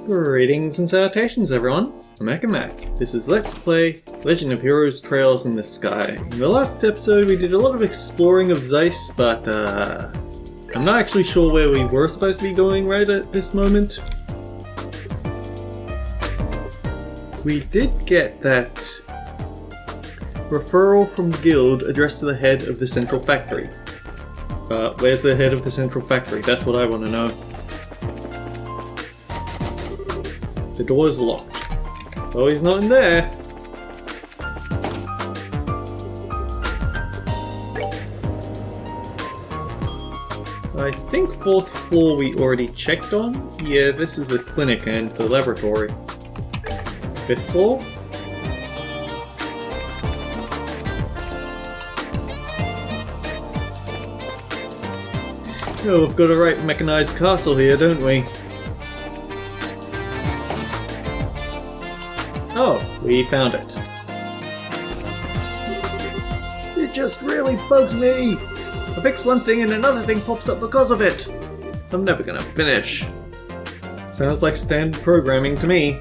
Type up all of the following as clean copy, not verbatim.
Greetings and salutations everyone, I'm Mac. This is Let's Play Legend of Heroes Trails in the Sky. In the last episode we did a lot of exploring of Zeiss, but I'm not actually sure where we were supposed to be going right at this moment. We did get that referral from the guild addressed to the head of the central factory. Where's the head of the central factory? That's what I want to know. The door is locked. Oh, he's not in there. I think 4th floor we already checked on. Yeah, this is the clinic and the laboratory. 5th floor? Oh, we've got a right mechanized castle here, don't we? Oh, we found it. It just really bugs me! I fix one thing and another thing pops up because of it! I'm never gonna finish. Sounds like standard programming to me.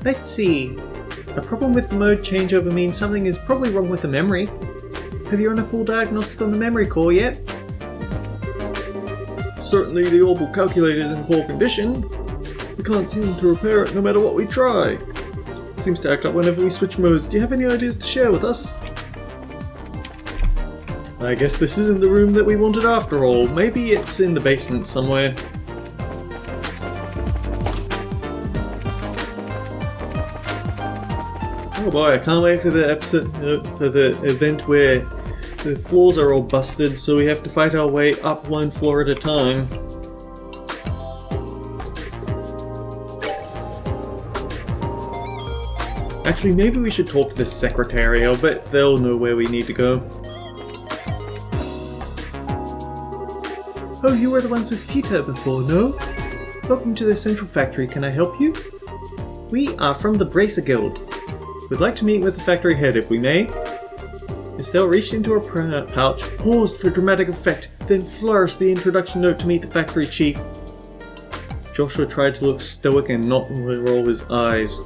Let's see. A problem with the mode changeover means something is probably wrong with the memory. Have you run a full diagnostic on the memory core yet? Certainly the orbital calculator is in poor condition. We can't seem to repair it no matter what we try. It seems to act up whenever we switch modes. Do you have any ideas to share with us? I guess this isn't the room that we wanted after all. Maybe it's in the basement somewhere. Oh boy, I can't wait for the episode, for the event where the floors are all busted, so we have to fight our way up one floor at a time. Actually, maybe we should talk to the secretary. I'll bet they'll know where we need to go. Oh, you were the ones with Tita before, no? Welcome to the central factory. Can I help you? We are from the Bracer Guild. We'd like to meet with the factory head if we may. Estelle reached into her pouch, paused for dramatic effect, then flourished the introduction note to meet the factory chief. Joshua tried to look stoic and not roll his eyes.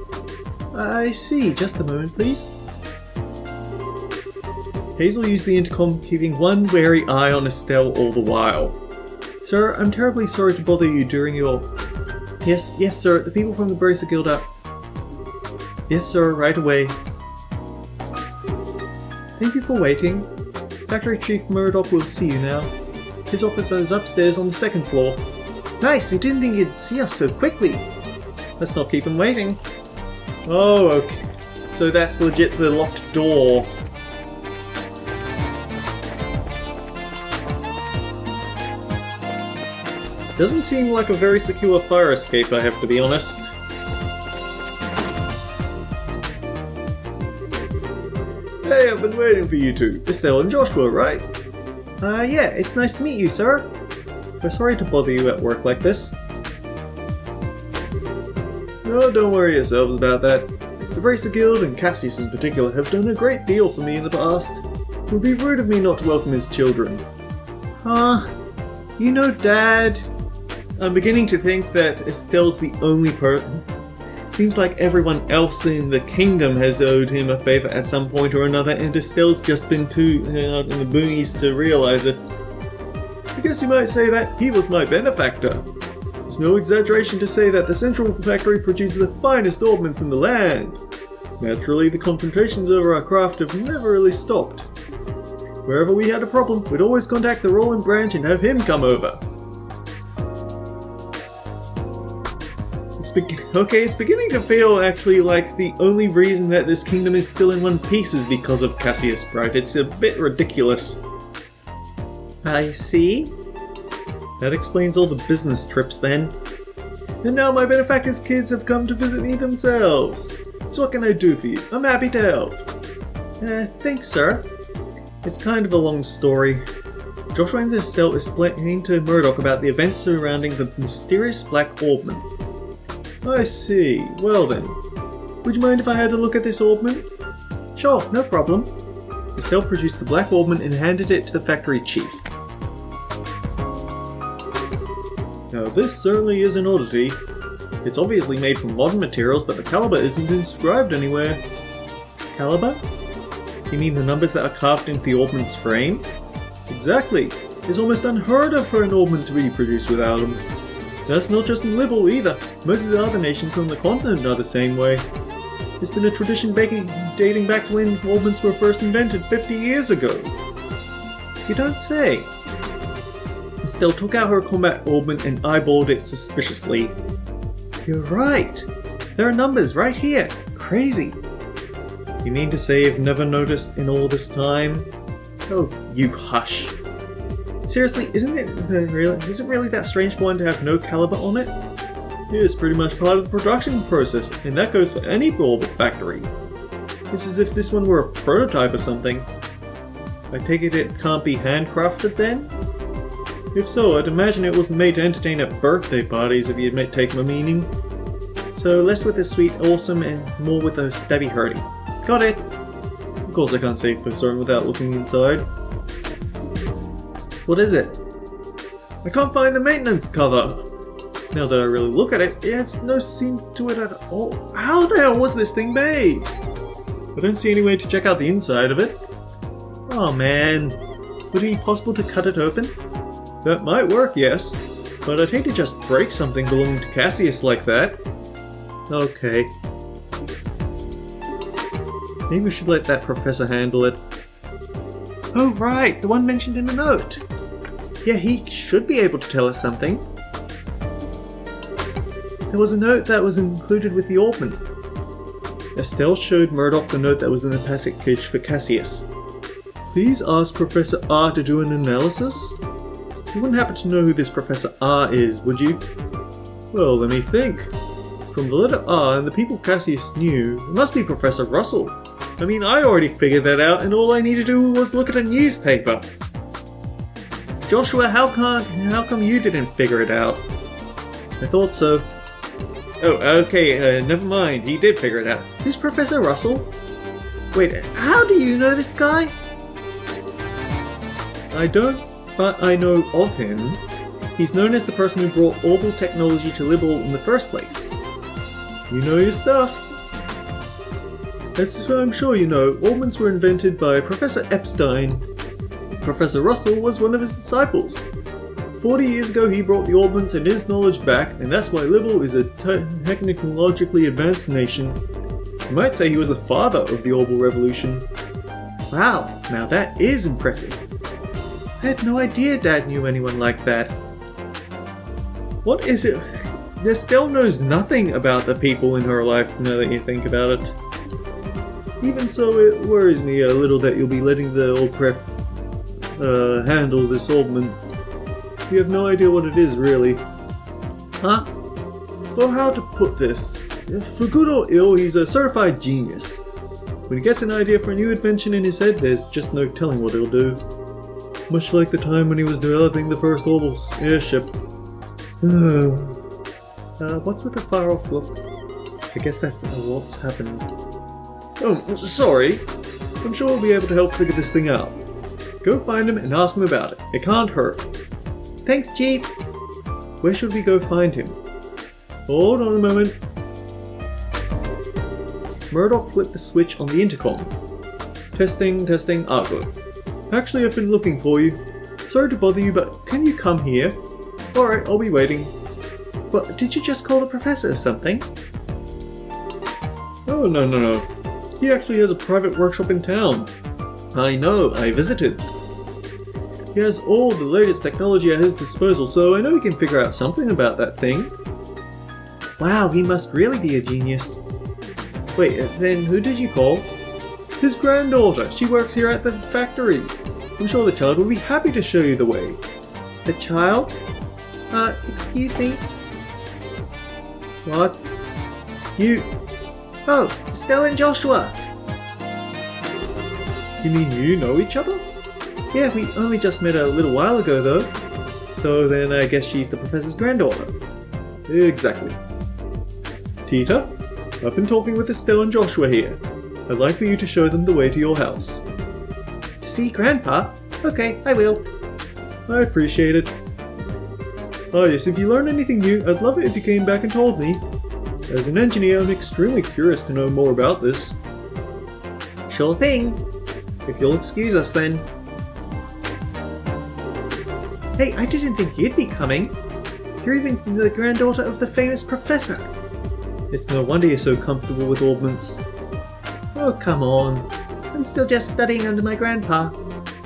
I see. Just a moment, please. Hazel used the intercom, keeping one wary eye on Estelle all the while. Sir, I'm terribly sorry to bother you during your... Yes, sir. The people from the Bracer Guild are... Yes, sir. Right away. Thank you for waiting. Factory Chief Murdoch will see you now. His office is upstairs on the 2nd floor. Nice. I didn't think he'd see us so quickly. Let's not keep him waiting. Oh, okay. So that's legit the locked door. Doesn't seem like a very secure fire escape, I have to be honest. Hey, I've been waiting for you two. Estelle and Joshua, right? Yeah, it's nice to meet you, sir. We're sorry to bother you at work like this. Oh, don't worry yourselves about that. The Bracer Guild, and Cassius in particular, have done a great deal for me in the past. It would be rude of me not to welcome his children. You know, Dad... I'm beginning to think that Estelle's the only person. Seems like everyone else in the kingdom has owed him a favor at some point or another, and Estelle's just been too out in the boonies to realize it. I guess you might say that he was my benefactor. It's no exaggeration to say that the central factory produces the finest ordnance in the land. Naturally, the confrontations over our craft have never really stopped. Wherever we had a problem, we'd always contact the Roland branch and have him come over. It's beginning to feel actually like the only reason that this kingdom is still in one piece is because of Cassius Bright. It's a bit ridiculous. I see. That explains all the business trips then. And now my benefactor's kids have come to visit me themselves. So what can I do for you? I'm happy to help. Thanks, sir. It's kind of a long story. Joshua and Estelle explained to Murdoch about the events surrounding the mysterious Black Orbman. I see. Well then. Would you mind if I had a look at this Orbman? Sure, no problem. Estelle produced the Black Orbman and handed it to the factory chief. this certainly is an oddity. It's obviously made from modern materials, but the caliber isn't inscribed anywhere. Caliber? You mean the numbers that are carved into the ornament's frame? Exactly. It's almost unheard of for an ornament to be produced without them. That's not just in Libel either. Most of the other nations on the continent are the same way. It's been a tradition dating back to when ornaments were first invented 50 years ago. You don't say. Estelle took out her combat ornament and eyeballed it suspiciously. You're right. There are numbers right here. Crazy. You mean to say you've never noticed in all this time? Oh, you hush. Seriously, isn't it really that strange for one to have no caliber on it? It's pretty much part of the production process, and that goes for any orbit factory. It's as if this one were a prototype or something. I take it can't be handcrafted then? If so, I'd imagine it wasn't made to entertain at birthday parties if you'd take my meaning. So less with the sweet awesome and more with the stabby hurdy. Got it! Of course I can't say for certain without looking inside. What is it? I can't find the maintenance cover! Now that I really look at it, it has no seams to it at all. How the hell was this thing made? I don't see any way to check out the inside of it. Oh man, would it be possible to cut it open? That might work, yes, but I'd hate to just break something belonging to Cassius like that. Okay. Maybe we should let that professor handle it. Oh right, the one mentioned in the note. Yeah, he should be able to tell us something. There was a note that was included with the ornament. Estelle showed Murdoch the note that was in the package for Cassius. Please ask Professor R to do an analysis? You wouldn't happen to know who this Professor R is, would you? Well, let me think. From the letter R and the people Cassius knew, it must be Professor Russell. I mean, I already figured that out, and all I needed to do was look at a newspaper. Joshua, how come you didn't figure it out? I thought so. Oh, okay, never mind. He did figure it out. Who's Professor Russell? Wait, how do you know this guy? I don't, but I know of him. He's known as the person who brought orbital technology to Libel in the first place. You know your stuff. As I'm sure you know, ornaments were invented by Professor Epstein. Professor Russell was one of his disciples. 40 years ago he brought the ornaments and his knowledge back, and that's why Libel is a technologically advanced nation. You might say he was the father of the Orbital Revolution. Wow, now that is impressive. I had no idea Dad knew anyone like that. What is it? Estelle knows nothing about the people in her life now that you think about it. Even so, it worries me a little that you'll be letting the old prep handle this ornament. You have no idea what it is, really. Huh? Or how to put this. For good or ill, he's a certified genius. When he gets an idea for a new invention in his head, there's just no telling what he'll do. Much like the time when he was developing the first orbital airship. What's with the far-off look? I guess that's what's happened. Oh, I'm sorry. I'm sure we'll be able to help figure this thing out. Go find him and ask him about it. It can't hurt. Thanks, Chief. Where should we go find him? Hold on a moment. Murdoch flipped the switch on the intercom. Testing, good. Actually, I've been looking for you. Sorry to bother you, but can you come here? Alright, I'll be waiting. But did you just call the professor or something? Oh, no. He actually has a private workshop in town. I know, I visited. He has all the latest technology at his disposal, so I know he can figure out something about that thing. Wow, he must really be a genius. Wait, then who did you call? His granddaughter. She works here at the factory. I'm sure the child will be happy to show you the way. The child? Excuse me? What? You... Oh, Estelle and Joshua! You mean you know each other? Yeah, we only just met a little while ago though. So then I guess she's the professor's granddaughter. Exactly. Tita, I've been talking with Estelle and Joshua here. I'd like for you to show them the way to your house. To see Grandpa? Okay, I will. I appreciate it. Oh yes, if you learned anything new, I'd love it if you came back and told me. As an engineer, I'm extremely curious to know more about this. Sure thing. If you'll excuse us then. Hey, I didn't think you'd be coming. You're even the granddaughter of the famous professor. It's no wonder you're so comfortable with augments. Oh, come on. I'm still just studying under my grandpa.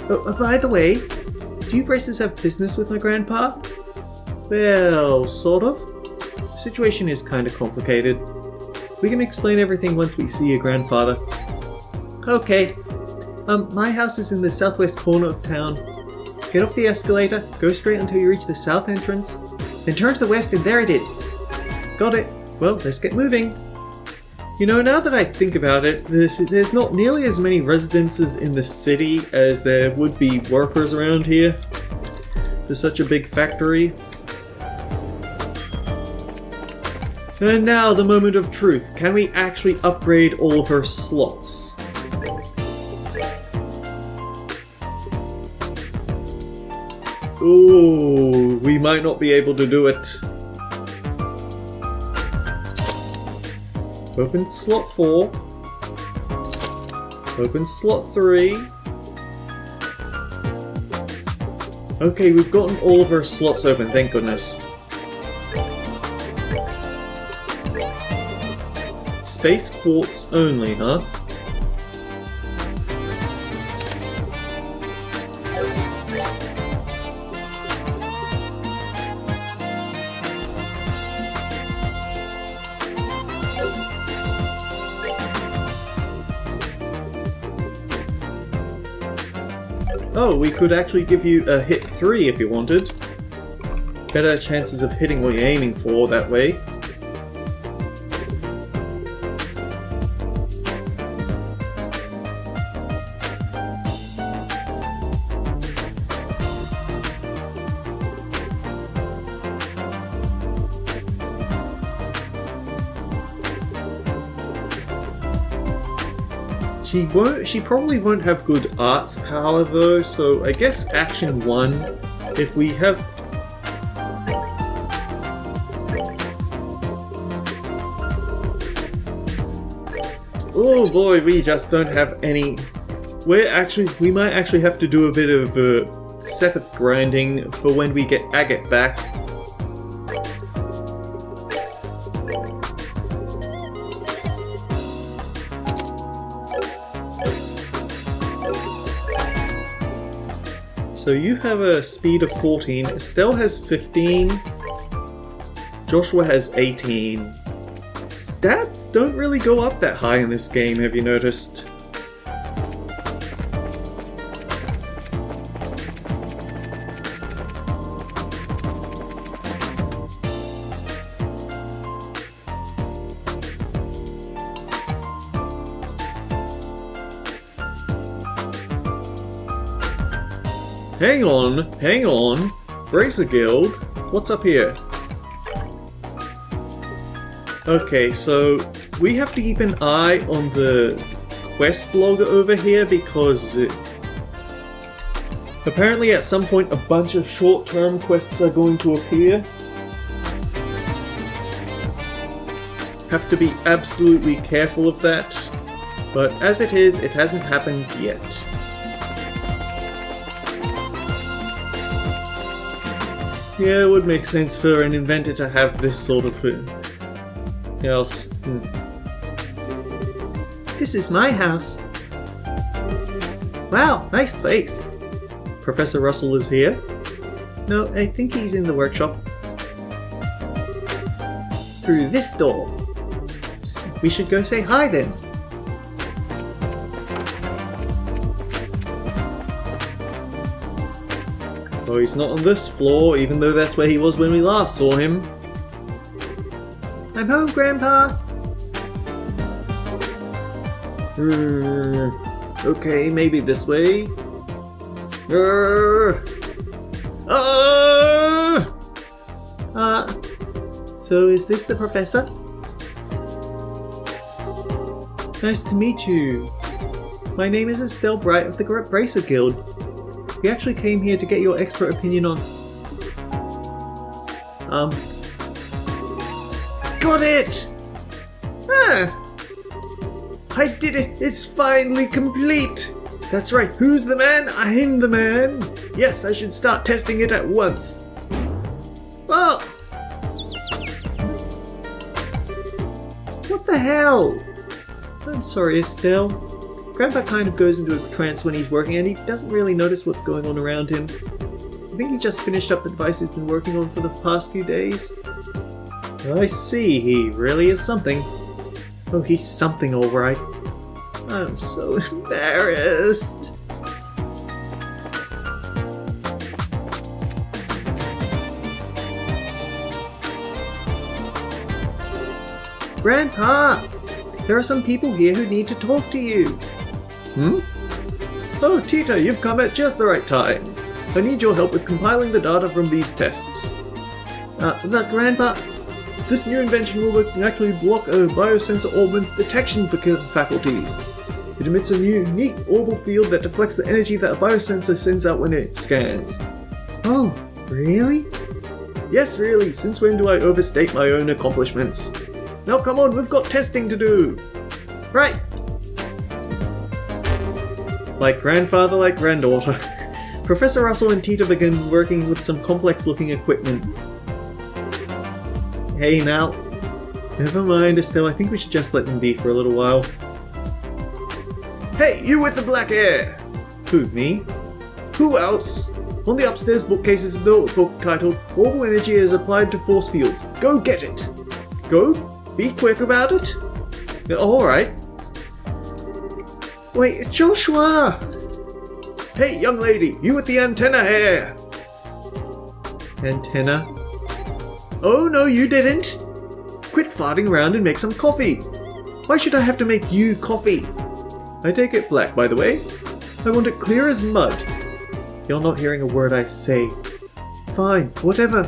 Oh, by the way, do you braces have business with my grandpa? Well, sort of. The situation is kind of complicated. We can explain everything once we see your grandfather. Okay. My house is in the southwest corner of town. Get off the escalator, go straight until you reach the south entrance, then turn to the west and there it is. Got it. Well, let's get moving. You know, now that I think about it, there's not nearly as many residences in the city as there would be workers around here. For such a big factory. And now the moment of truth. Can we actually upgrade all of her slots? Ooh, we might not be able to do it. Open slot 4. Open slot 3. Okay, we've gotten all of our slots open, thank goodness. Space quartz only, huh? Oh, we could actually give you a hit 3 if you wanted. Better chances of hitting what you're aiming for that way. She probably won't have good arts power though, so I guess action 1, if we have... Oh boy, we just don't have any... We might actually have to do a bit of separate grinding for when we get agate back. So you have a speed of 14, Estelle has 15, Joshua has 18. Stats don't really go up that high in this game, have you noticed? Hang on. Bracer Guild, what's up here? Okay, so we have to keep an eye on the quest log over here because apparently at some point a bunch of short-term quests are going to appear. Have to be absolutely careful of that, but as it is, it hasn't happened yet. Yeah, it would make sense for an inventor to have this sort of thing. Else. This is my house. Wow, nice place. Professor Russell is here. No, I think he's in the workshop. Through this door. We should go say hi then. Oh, he's not on this floor, even though that's where he was when we last saw him. I'm home, Grandpa! Okay, maybe this way. So is this the professor? Nice to meet you. My name is Estelle Bright of the Bracer Guild. We actually came here to get your expert opinion on... Got it! I did it! It's finally complete! That's right, who's the man? I'm the man! Yes, I should start testing it at once. Oh! What the hell? I'm sorry, Estelle. Grandpa kind of goes into a trance when he's working and he doesn't really notice what's going on around him. I think he just finished up the device he's been working on for the past few days. I see, he really is something. Oh, he's something alright. I'm so embarrassed. Grandpa! There are some people here who need to talk to you. Oh, Tita, you've come at just the right time. I need your help with compiling the data from these tests. But Grandpa, this new invention will actually block a biosensor orbment's detection faculties. It emits a unique orbital field that deflects the energy that a biosensor sends out when it scans. Oh, really? Yes, really. Since when do I overstate my own accomplishments? Now come on, we've got testing to do. Right. Like grandfather, like granddaughter. Professor Russell and Tita begin working with some complex-looking equipment. Hey now. Never mind, Estelle, I think we should just let them be for a little while. Hey, you with the black hair! Who, me? Who else? On the upstairs bookcase is a notebook titled Orbital Energy is Applied to Force Fields. Go get it! Go? Be quick about it? Alright. Wait, Joshua! Hey, young lady, you with the antenna hair! Antenna? Oh, no, you didn't! Quit farting around and make some coffee! Why should I have to make you coffee? I take it black, by the way. I want it clear as mud. You're not hearing a word I say. Fine, whatever.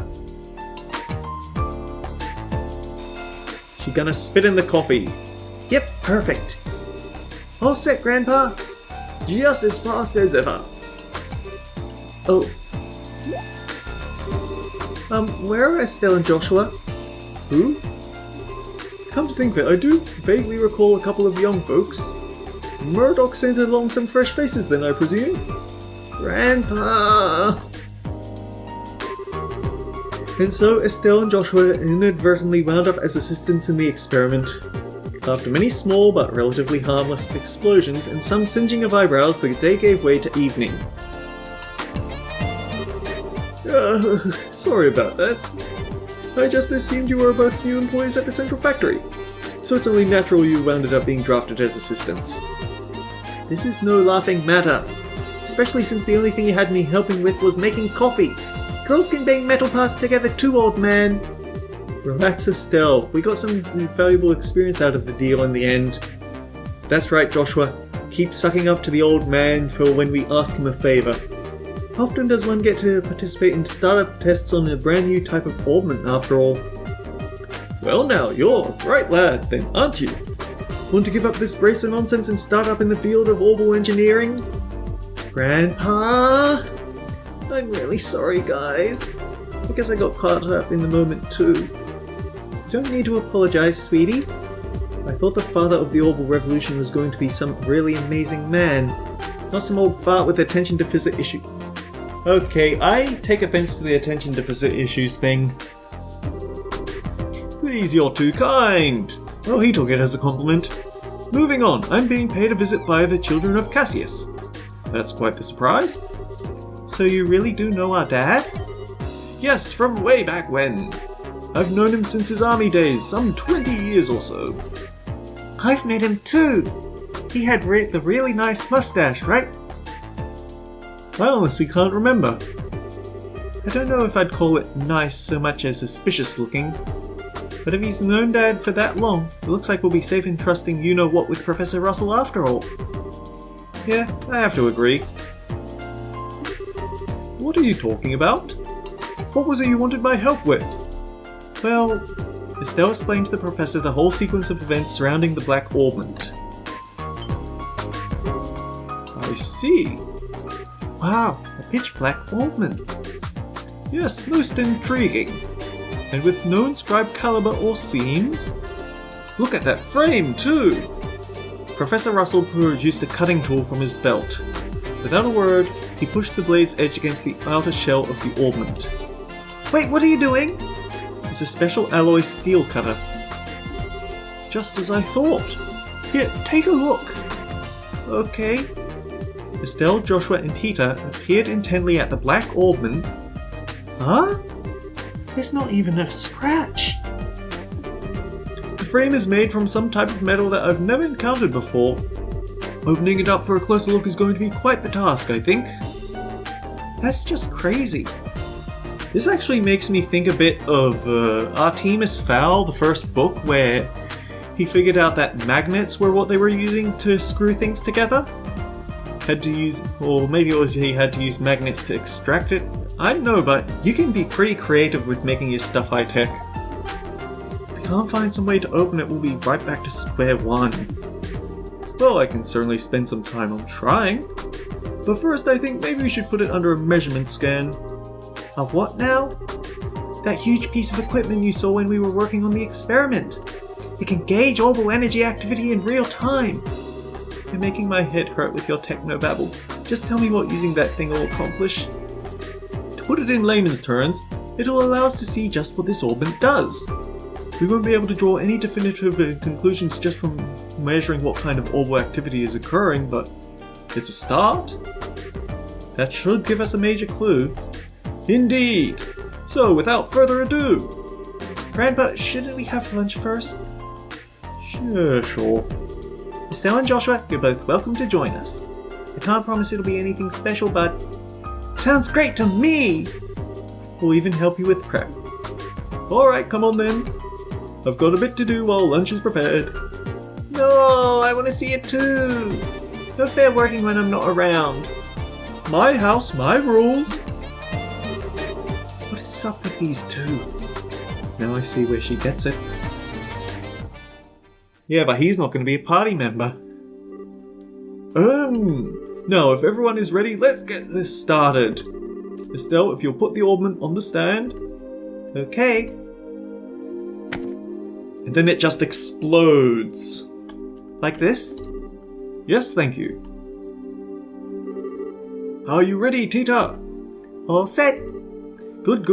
She gonna spit in the coffee. Yep, perfect. All set, Grandpa. Just as fast as ever. Oh. Where are Estelle and Joshua? Who? Come to think of it, I do vaguely recall a couple of young folks. Murdoch sent along some fresh faces then, I presume? Grandpa! And so Estelle and Joshua inadvertently wound up as assistants in the experiment. After many small but relatively harmless explosions and some singeing of eyebrows, the day gave way to evening. Sorry about that. I just assumed you were both new employees at the central factory, so it's only natural you wound up being drafted as assistants. This is no laughing matter, especially since the only thing you had me helping with was making coffee. Girls can bang metal parts together too, old man. Relax, Estelle. We got some valuable experience out of the deal in the end. That's right, Joshua. Keep sucking up to the old man for when we ask him a favor. How often does one get to participate in startup tests on a brand new type of orbment, after all? Well now, you're a bright lad then, aren't you? Want to give up this brace of nonsense and start up in the field of orbital engineering? Grandpa? I'm really sorry, guys. I guess I got caught up in the moment too. You don't need to apologize, sweetie. I thought the father of the orbital revolution was going to be some really amazing man, not some old fart with attention deficit issue. Okay, I take offense to the attention deficit issues thing. Please, you're too kind. Oh, he took it as a compliment. Moving on, I'm being paid a visit by the children of Cassius. That's quite the surprise. So you really do know our dad? Yes, from way back when. I've known him since his army days, some 20 years or so. I've met him too. He had the really nice mustache, right? I honestly can't remember. I don't know if I'd call it nice so much as suspicious looking. But if he's known Dad for that long, it looks like we'll be safe in trusting you-know-what with Professor Russell after all. Yeah, I have to agree. What are you talking about? What was it you wanted my help with? Well, Estelle explained to the Professor the whole sequence of events surrounding the Black Orbment. I see. Wow, a pitch black orbment. Yes, most intriguing. and with no inscribed caliber or seams. Look at that frame, too! Professor Russell produced a cutting tool from his belt. Without a word, he pushed the blade's edge against the outer shell of the ornament. Wait, what are you doing? It's a special alloy steel cutter. Just as I thought. Here, take a look. Okay. Estelle, Joshua, and Tita peered intently at the black ornament. Huh? There's not even a scratch. The frame is made from some type of metal that I've never encountered before. Opening it up for a closer look is going to be quite the task, I think. That's just crazy. This actually makes me think a bit of Artemis Fowl, the first book, where he figured out that magnets were what they were using to screw things together. Had to use, or maybe it was he had to use magnets to extract it. I don't know, but you can be pretty creative with making your stuff high-tech. If we can't find some way to open it, we'll be right back to square one. Well, I can certainly spend some time on trying. But first, I think maybe we should put it under a measurement scan. A what now? That huge piece of equipment you saw when we were working on the experiment. It can gauge orbital energy activity in real time. You're making my head hurt with your techno-babble. Just tell me what using that thing will accomplish. To put it in layman's terms, it'll allow us to see just what this orbit does. We won't be able to draw any definitive conclusions just from measuring what kind of orbital activity is occurring, but it's a start. That should give us a major clue. Indeed! So, without further ado... Grandpa, shouldn't we have lunch first? Sure. Estelle and Joshua, you're both welcome to join us. I can't promise it'll be anything special, but... Sounds great to me! We'll even help you with prep. Alright, come on then. I've got a bit to do while lunch is prepared. No, I want to see it too! No fair working when I'm not around. My house, my rules. What is up with these two? Now I see where she gets it. Yeah, but he's not going to be a party member. Now, if everyone is ready, let's get this started. Estelle, if you'll put the ornament on the stand. Okay. And then it just explodes. Like this? Yes, thank you. Are you ready, Tita? All set. Good.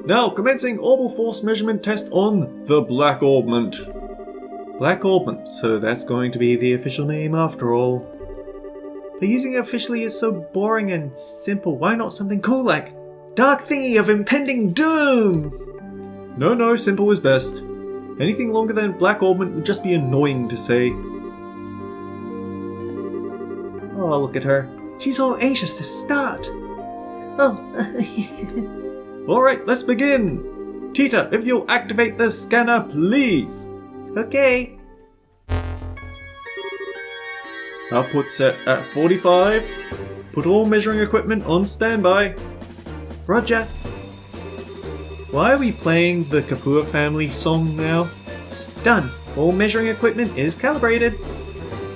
Now, commencing orbital force measurement test on the Black Ornament. Black Ornament, so that's going to be the official name after all. But using it officially is so boring and simple. Why not something cool like Dark Thingy of Impending Doom? No, simple is best. Anything longer than Black Ornament would just be annoying to say. Oh, look at her. She's all anxious to start. Oh. Alright, let's begin. Tita, if you'll activate the scanner, please. Okay. Output set at 45. Put all measuring equipment on standby. Roger. Why are we playing the Kapua family song now? Done. All measuring equipment is calibrated.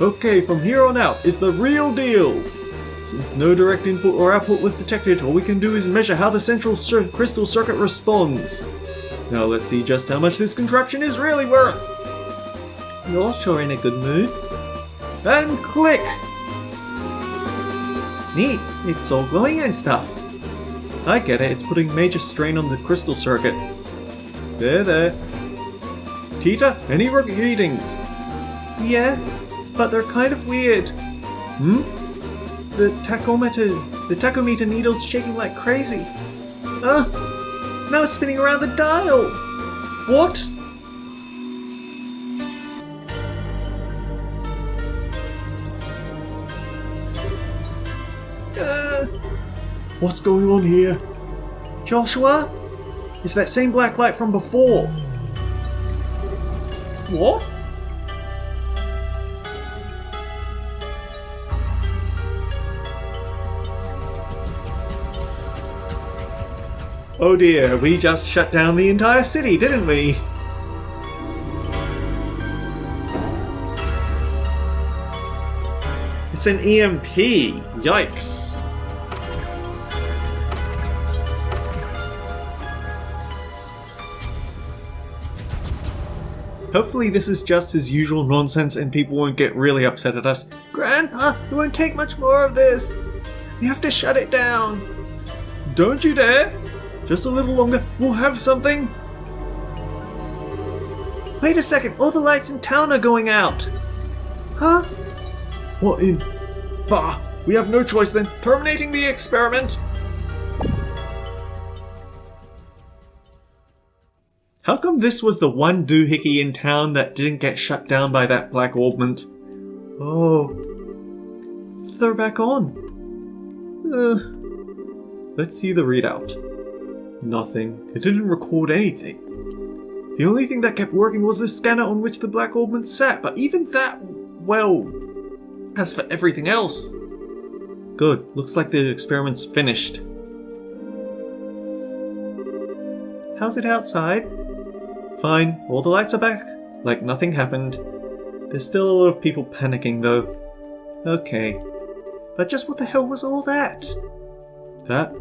Okay, from here on out is the real deal. Since no direct input or output was detected, all we can do is measure how the central crystal circuit responds. Now let's see just how much this contraption is really worth. You're sure in a good mood. And click! Neat, it's all glowing and stuff. I get it, it's putting major strain on the crystal circuit. There. Tita, any readings? Yeah, but they're kind of weird. The tachometer needle's shaking like crazy. Now it's spinning around the dial! What? What's going on here? Joshua? It's that same black light from before. What? Oh dear, we just shut down the entire city, didn't we? It's an EMP! Yikes! Hopefully this is just his usual nonsense and people won't get really upset at us. Grandpa, it won't take much more of this. We have to shut it down. Don't you dare. Just a little longer. We'll have something. Wait a second. All the lights in town are going out. Huh? What in? Bah. We have no choice then. Terminating the experiment. How come this was the one doohickey in town that didn't get shut down by that black augment? Oh. Throw back on. Let's see the readout. Nothing. It didn't record anything. The only thing that kept working was the scanner on which the black augment sat, but even that, well, as for everything else... Good. Looks like the experiment's finished. How's it outside? Fine. All the lights are back. Like nothing happened. There's still a lot of people panicking though. Okay. But just what the hell was all that? That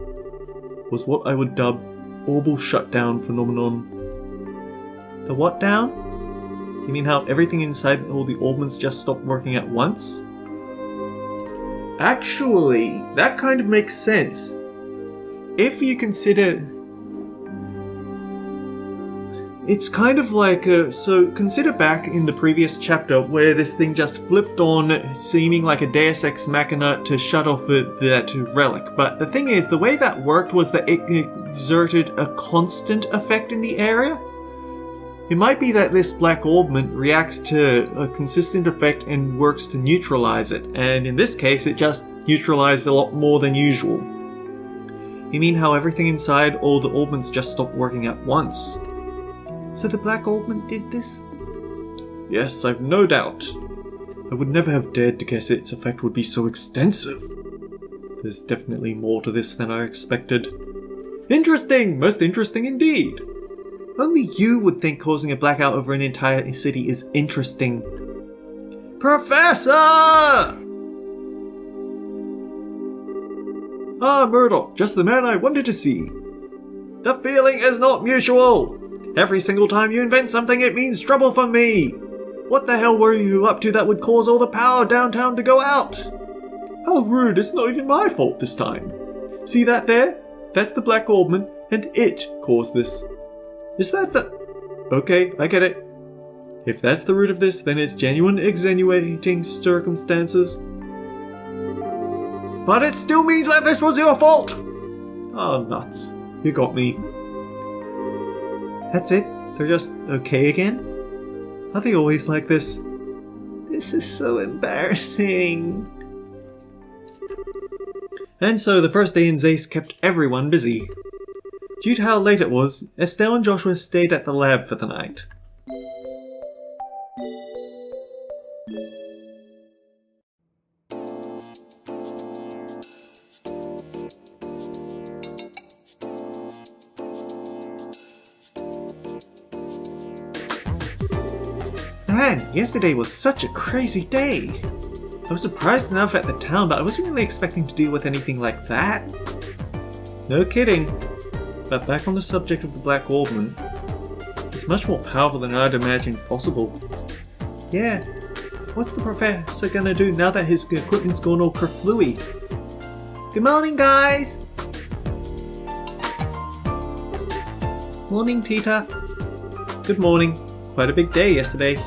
was what I would dub orbital shutdown phenomenon. The what down? You mean how everything inside all the augments just stopped working at once? Actually, that kind of makes sense. If you consider... It's kind of like, so consider back in the previous chapter where this thing just flipped on, seeming like a Deus Ex Machina to shut off that relic. But the thing is, the way that worked was that it exerted a constant effect in the area. It might be that this black augment reacts to a consistent effect and works to neutralize it, and in this case it just neutralized a lot more than usual. You mean how everything inside all the augments just stopped working at once? So the black augment did this? Yes, I've no doubt. I would never have dared to guess its effect would be so extensive. There's definitely more to this than I expected. Interesting! Most interesting indeed! Only you would think causing a blackout over an entire city is interesting. Professor! Ah, Murdoch, just the man I wanted to see. The feeling is not mutual! Every single time you invent something, it means trouble for me! What the hell were you up to that would cause all the power downtown to go out? How rude, it's not even my fault this time. See that there? That's the black augment, and it caused this. Is that the... Okay, I get it. If that's the root of this, then it's genuine extenuating circumstances. But it still means that this was your fault! Oh, nuts. You got me. That's it? They're just okay again? Are they always like this? This is so embarrassing. And so the first day in Zace kept everyone busy. Due to how late it was, Estelle and Joshua stayed at the lab for the night. Man, yesterday was such a crazy day. I was surprised enough at the town, but I wasn't really expecting to deal with anything like that. No kidding. But back on the subject of the black augment, it's much more powerful than I'd imagined possible. Yeah, what's the professor gonna do now that his equipment's gone all kerflooey? Good morning, guys! Morning, Tita. Good morning. Quite a big day yesterday.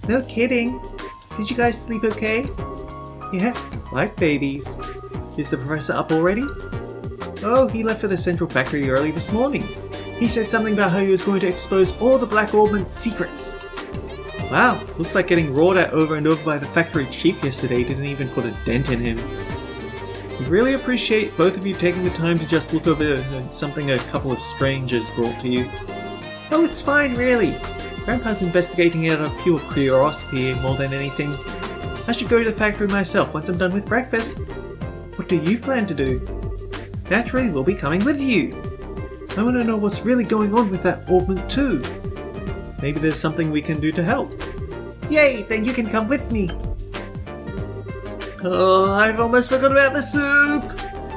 No kidding. Did you guys sleep okay? Yeah, like babies. Is the professor up already? Oh, he left for the central factory early this morning. He said something about how he was going to expose all the black augment secrets. Wow, looks like getting roared at over and over by the factory chief yesterday didn't even put a dent in him. We really appreciate both of you taking the time to just look over something a couple of strangers brought to you. Oh, it's fine, really. Grandpa's investigating it out of pure curiosity more than anything. I should go to the factory myself once I'm done with breakfast. What do you plan to do? Naturally, we'll be coming with you. I want to know what's really going on with that augment too. Maybe there's something we can do to help. Yay, then you can come with me. Oh, I've almost forgot about the soup.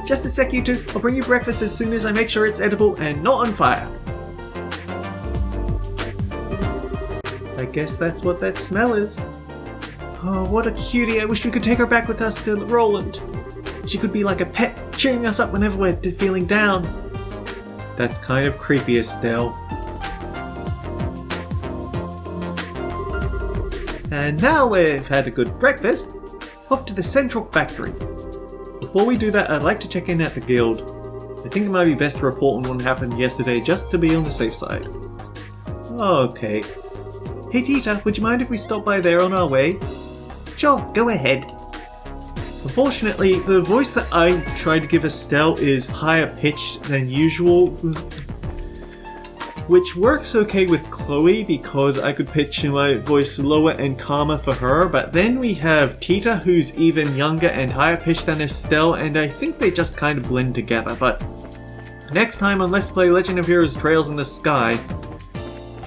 Just a sec, you two. I'll bring you breakfast as soon as I make sure it's edible and not on fire. I guess that's what that smell is. Oh, what a cutie. I wish we could take her back with us to Roland. She could be like a pet, cheering us up whenever we're feeling down. That's kind of creepy, Estelle. And now we've had a good breakfast, off to the central factory. Before we do that, I'd like to check in at the guild. I think it might be best to report on what happened yesterday just to be on the safe side. Okay. Hey Tita, would you mind if we stop by there on our way? Sure, go ahead. Unfortunately, the voice that I tried to give Estelle is higher pitched than usual, which works okay with Chloe because I could pitch my voice lower and calmer for her, but then we have Tita who's even younger and higher pitched than Estelle, and I think they just kind of blend together. But next time on Let's Play Legend of Heroes Trails in the Sky,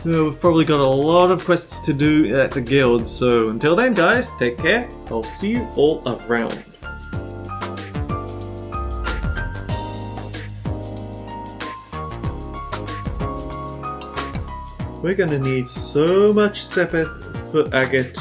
we've probably got a lot of quests to do at the guild, so until then guys, take care, I'll see you all around. We're gonna need so much sepith for agate.